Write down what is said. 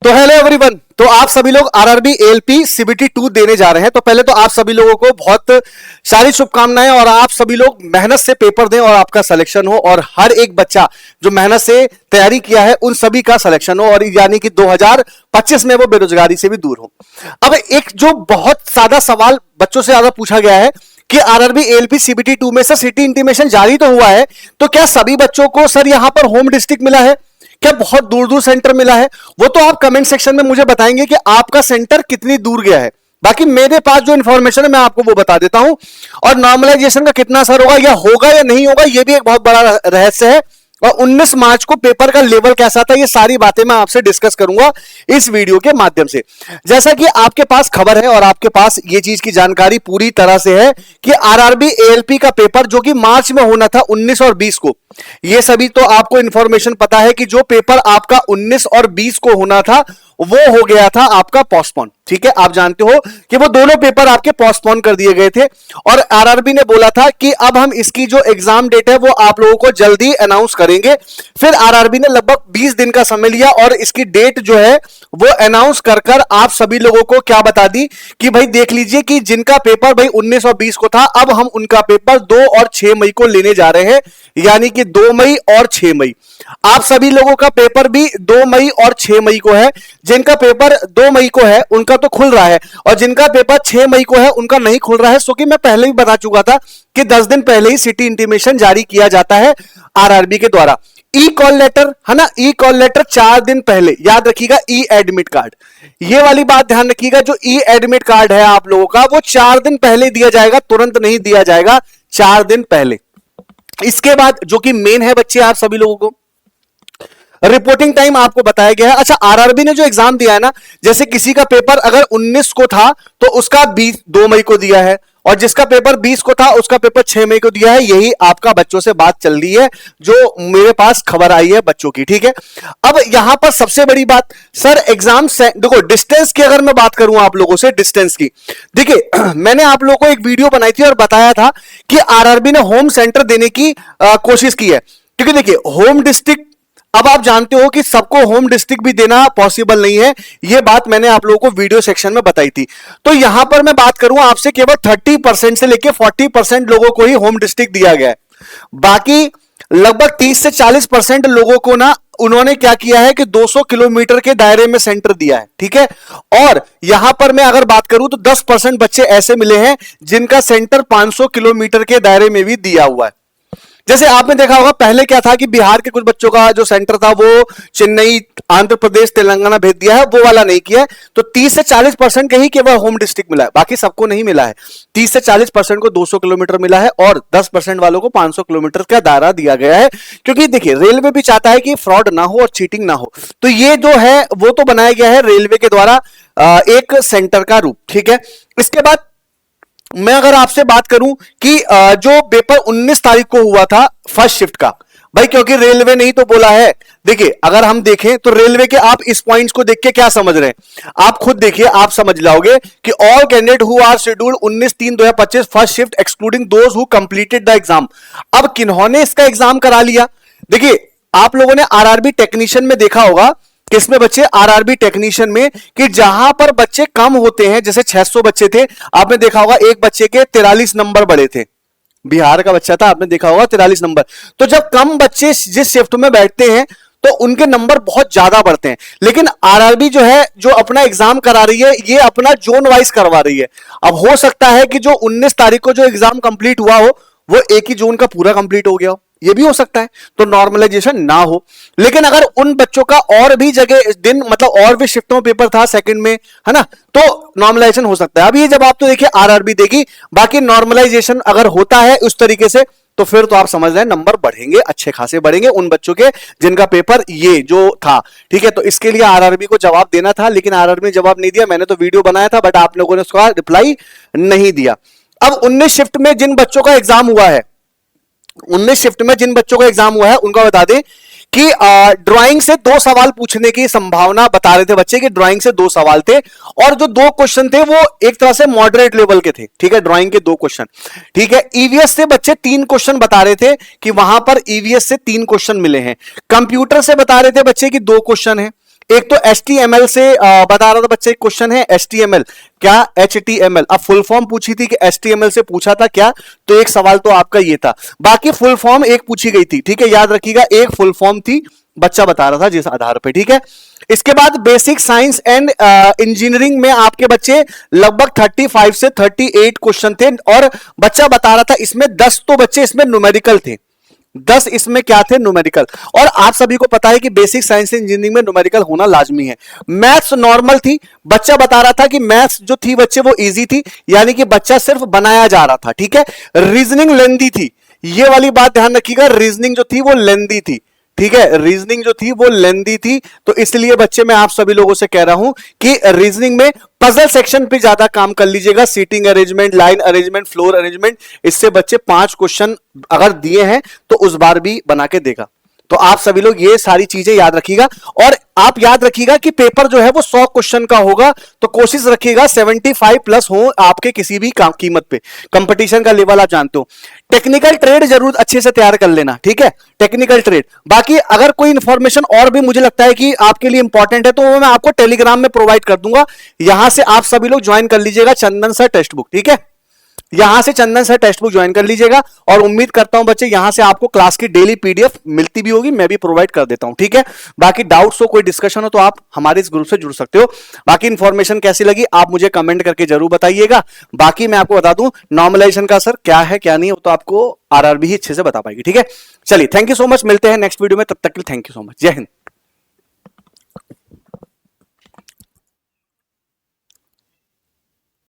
तो hello everyone. तो आप सभी लोग आरआरबी एएलपी सीबीटी 2 देने जा रहे हैं। तो पहले तो आप सभी लोगों को बहुत सारी शुभकामनाएं और आप सभी लोग मेहनत से पेपर दें और आपका सिलेक्शन हो और हर एक बच्चा जो मेहनत से तैयारी किया है उन सभी का सिलेक्शन हो और यानी कि 2025 में वो बेरोजगारी से भी दूर हो। अब एक जो बहुत सादा सवाल बच्चों से ज्यादा पूछा गया है कि आरआरबी एएलपी सीबीटी 2 में सर सिटी इंटीमेशन जारी तो हुआ है, तो क्या सभी बच्चों को सर यहां पर होम डिस्ट्रिक्ट मिला है, क्या बहुत दूर दूर सेंटर मिला है? वो तो आप कमेंट सेक्शन में मुझे बताएंगे कि आपका सेंटर कितनी दूर गया है। बाकी मेरे पास जो इंफॉर्मेशन है मैं आपको वो बता देता हूं। और नॉर्मलाइजेशन का कितना असर होगा या नहीं होगा, ये भी एक बहुत बड़ा रहस्य है। और 19 मार्च को पेपर का लेवल कैसा था, ये सारी बातें मैं आपसे डिस्कस करूंगा इस वीडियो के माध्यम से। जैसा कि आपके पास खबर है और आपके पास ये चीज की जानकारी पूरी तरह से है कि आरआरबी एएलपी का पेपर जो कि मार्च में होना था 19 और 20 को, ये सभी तो आपको इंफॉर्मेशन पता है कि जो पेपर आपका 19 और 20 को होना था वो हो गया था आपका पोस्टपोन। ठीक है, आप जानते हो कि वो दोनों पेपर आपके पोस्टपोन कर दिए गए थे और आरआरबी ने बोला था कि अब हम इसकी जो एग्जाम डेट है वो आप लोगों को जल्दी अनाउंस करेंगे। फिर आरआरबी ने लगभग 20 दिन का समय लिया और इसकी डेट जो है वो अनाउंस कर आप सभी लोगों को क्या बता दी कि भाई देख लीजिए कि जिनका पेपर भाई 19 और 20 को था, अब हम उनका पेपर 2 और 6 मई को लेने जा रहे हैं, यानी कि 2 मई और 6 मई। आप सभी लोगों का पेपर भी 2 मई और 6 मई को है। जिनका पेपर 2 मई को है उनका तो खुल रहा है और जिनका पेपर 6 मई को है उनका नहीं खुल रहा है। सो कि मैं पहले ही बता चुका था कि 10 दिन पहले ही सिटी इंटीमेशन जारी किया जाता है आरआरबी के द्वारा। ई कॉल लेटर है ना, ई कॉल लेटर 4 दिन पहले, याद रखिएगा। ई एडमिट कार्ड, ये वाली बात ध्यान रखिएगा, जो ई एडमिट कार्ड है आप लोगों का वो 4 दिन पहले दिया जाएगा, तुरंत नहीं दिया जाएगा, 4 दिन पहले। इसके बाद जो कि मेन है बच्चे आप सभी लोगों को रिपोर्टिंग टाइम आपको बताया गया है। अच्छा, आरआरबी ने जो एग्जाम दिया है ना, जैसे किसी का पेपर अगर 19 को था तो उसका 2 मई को दिया है और जिसका पेपर 20 को था उसका पेपर 6 मई को दिया है। यही आपका बच्चों से बात चल रही है जो मेरे पास खबर आई है बच्चों की। ठीक है, अब यहां पर सबसे बड़ी बात सर एग्जाम से देखो, डिस्टेंस की अगर मैं बात करूं आप लोगों से, डिस्टेंस की देखिए मैंने आप लोगों को एक वीडियो बनाई थी और बताया था कि आरआरबी ने होम सेंटर देने की कोशिश की है, क्योंकि देखिए होम डिस्ट्रिक्ट, अब आप जानते हो कि सबको होम डिस्ट्रिक्ट भी देना पॉसिबल नहीं है। यह बात मैंने आप लोगों को वीडियो सेक्शन में बताई थी। तो यहां पर मैं बात करूं आपसे, केवल 30% से लेकर 40% लोगों को ही होम डिस्ट्रिक्ट दिया गया है। बाकी लगभग 30 से 40% लोगों को ना उन्होंने क्या किया है कि 200 किलोमीटर के दायरे में सेंटर दिया है। ठीक है, और यहां पर मैं अगर बात करूं तो 10% बच्चे ऐसे मिले हैं जिनका सेंटर 500 किलोमीटर के दायरे में भी दिया हुआ है। जैसे आपने देखा होगा पहले क्या था कि बिहार के कुछ बच्चों का जो सेंटर था वो चेन्नई, आंध्र प्रदेश, तेलंगाना भेज दिया है, वो वाला नहीं किया है। तो 30 से 40% के ही केवल होम डिस्ट्रिक्ट मिला है, बाकी सबको नहीं मिला है। 30 से 40% को 200 किलोमीटर मिला है और 10% वालों को 500 किलोमीटर का दायरा दिया गया है, क्योंकि देखिए रेलवे भी चाहता है कि फ्रॉड ना हो और चीटिंग ना हो। तो ये जो है वो तो बनाया गया है रेलवे के द्वारा एक सेंटर का रूप। ठीक है, इसके बाद मैं अगर आपसे बात करूं कि जो पेपर 19 तारीख को हुआ था फर्स्ट शिफ्ट का, भाई क्योंकि रेलवे ने ही तो बोला है। देखिए अगर हम देखें तो रेलवे के आप इस पॉइंट्स को देख के क्या समझ रहे हैं, आप खुद देखिए, आप समझ लाओगे कि all candidate who are scheduled 19/3/2025 first shift excluding those who completed the exam. अब किन्होंने इसका एग्जाम करा लिया? देखिए आप लोगों ने आरआरबी टेक्नीशियन में देखा होगा, किसमें बच्चे, आरआरबी टेक्नीशियन में, कि जहां पर बच्चे कम होते हैं, जैसे 600 बच्चे थे, आपने देखा होगा एक बच्चे के 43 नंबर बड़े थे, बिहार का बच्चा था, आपने देखा होगा 43 नंबर। तो जब कम बच्चे जिस शिफ्ट में बैठते हैं तो उनके नंबर बहुत ज्यादा बढ़ते हैं। लेकिन आरआरबी जो है जो अपना एग्जाम करा रही है ये अपना जोन वाइज करवा रही है। अब हो सकता है कि जो 19 तारीख को जो एग्जाम कंप्लीट हुआ हो वो एक ही जोन का पूरा कंप्लीट हो गया हो, ये भी हो सकता है, तो नॉर्मलाइजेशन ना हो। लेकिन अगर उन बच्चों का और भी जगह दिन मतलब और भी शिफ्टों में पेपर था सेकंड में, है ना, तो नॉर्मलाइजेशन हो सकता है। अब ये जब आप तो देखिए आरआरबी देगी, बाकी नॉर्मलाइजेशन अगर होता है उस तरीके से तो फिर तो आप समझ रहे हैं नंबर बढ़ेंगे, अच्छे खासे बढ़ेंगे उन बच्चों के जिनका पेपर ये जो था। ठीक है, तो इसके लिए आरआरबी को जवाब देना था, लेकिन आरआरबी ने जवाब नहीं दिया। मैंने तो वीडियो बनाया था बट आप लोगों ने उसका रिप्लाई नहीं दिया। अब 19 शिफ्ट में जिन बच्चों का एग्जाम हुआ है, 19 शिफ्ट में जिन बच्चों का एग्जाम हुआ है उनका बता दें कि ड्राइंग से 2 सवाल पूछने की संभावना बता रहे थे बच्चे कि ड्राइंग से 2 सवाल थे और जो 2 क्वेश्चन थे वो एक तरह से मॉडरेट लेवल के थे। ठीक है, ड्राइंग के 2 क्वेश्चन। ठीक है, ईवीएस से बच्चे 3 क्वेश्चन बता रहे थे कि वहां पर ईवीएस से 3 क्वेश्चन मिले हैं। कंप्यूटर से बता रहे थे बच्चे कि 2 क्वेश्चन है। एक तो HTML से बता रहा था बच्चे, क्वेश्चन है HTML क्या, HTML। अब फुल फॉर्म पूछी थी कि HTML से पूछा था क्या, तो एक सवाल तो आपका ये था। बाकी फुल फॉर्म एक पूछी गई थी, ठीक है, याद रखिएगा, एक फुल फॉर्म थी, बच्चा बता रहा था जिस आधार पे, ठीक है। इसके बाद बेसिक साइंस एंड इंजीनियरिंग में आपके बच्चे लगभग 35 से 38 क्वेश्चन थे, और बच्चा बता रहा था इसमें 10 तो बच्चे इसमें न्यूमेरिकल थे, 10 इसमें क्या थे, न्यूमेरिकल। और आप सभी को पता है कि बेसिक साइंस इंजीनियरिंग में न्यूमेरिकल होना लाजमी है। मैथ्स नॉर्मल थी, बच्चा बता रहा था कि मैथ्स जो थी बच्चे वो इजी थी, यानी कि बच्चा सिर्फ बनाया जा रहा था, ठीक है। रीजनिंग लेंदी थी, ये वाली बात ध्यान रखिएगा, रीजनिंग जो थी वो लेंदी थी, ठीक है, रीजनिंग जो थी वो लेंदी थी। तो इसलिए बच्चे मैं आप सभी लोगों से कह रहा हूं कि रीजनिंग में पजल सेक्शन पे ज्यादा काम कर लीजिएगा, seating arrangement, line arrangement, floor arrangement, इससे बच्चे 5 क्वेश्चन अगर दिए हैं तो उस बार भी बना के देगा। तो आप सभी लोग ये सारी चीजें याद रखिएगा, और आप याद रखिएगा कि पेपर जो है वो 100 क्वेश्चन का होगा, तो कोशिश रखिएगा 75 प्लस हो आपके किसी भी कीमत पे। कंपटीशन का लेवल आप जानते हो। टेक्निकल ट्रेड जरूर अच्छे से तैयार कर लेना, ठीक है, टेक्निकल ट्रेड। बाकी अगर कोई इंफॉर्मेशन और भी मुझे लगता है कि आपके लिए इंपॉर्टेंट है तो वो मैं आपको टेलीग्राम में प्रोवाइड कर दूंगा, यहां से आप सभी लोग ज्वाइन कर लीजिएगा, चंदन सर टेक्स्ट बुक, ठीक है, यहां से चंदन सर टेक्स्ट बुक ज्वाइन कर लीजिएगा। और उम्मीद करता हूं बच्चे यहां से आपको क्लास की डेली पीडीएफ मिलती भी होगी, मैं भी प्रोवाइड कर देता हूं, ठीक है। बाकी डाउट्स हो, कोई डिस्कशन हो तो आप हमारे इस ग्रुप से जुड़ सकते हो। बाकी इंफॉर्मेशन कैसी लगी आप मुझे कमेंट करके जरूर बताइएगा। बाकी मैं आपको बता दूं नॉर्मलाइजेशन का सर क्या है क्या नहीं, वो तो आपको आरआरबी ही अच्छे से बता पाएगी, ठीक है। चलिए, थैंक यू सो मच, मिलते हैं नेक्स्ट वीडियो में, तब तक के लिए थैंक यू सो मच, जय हिंद।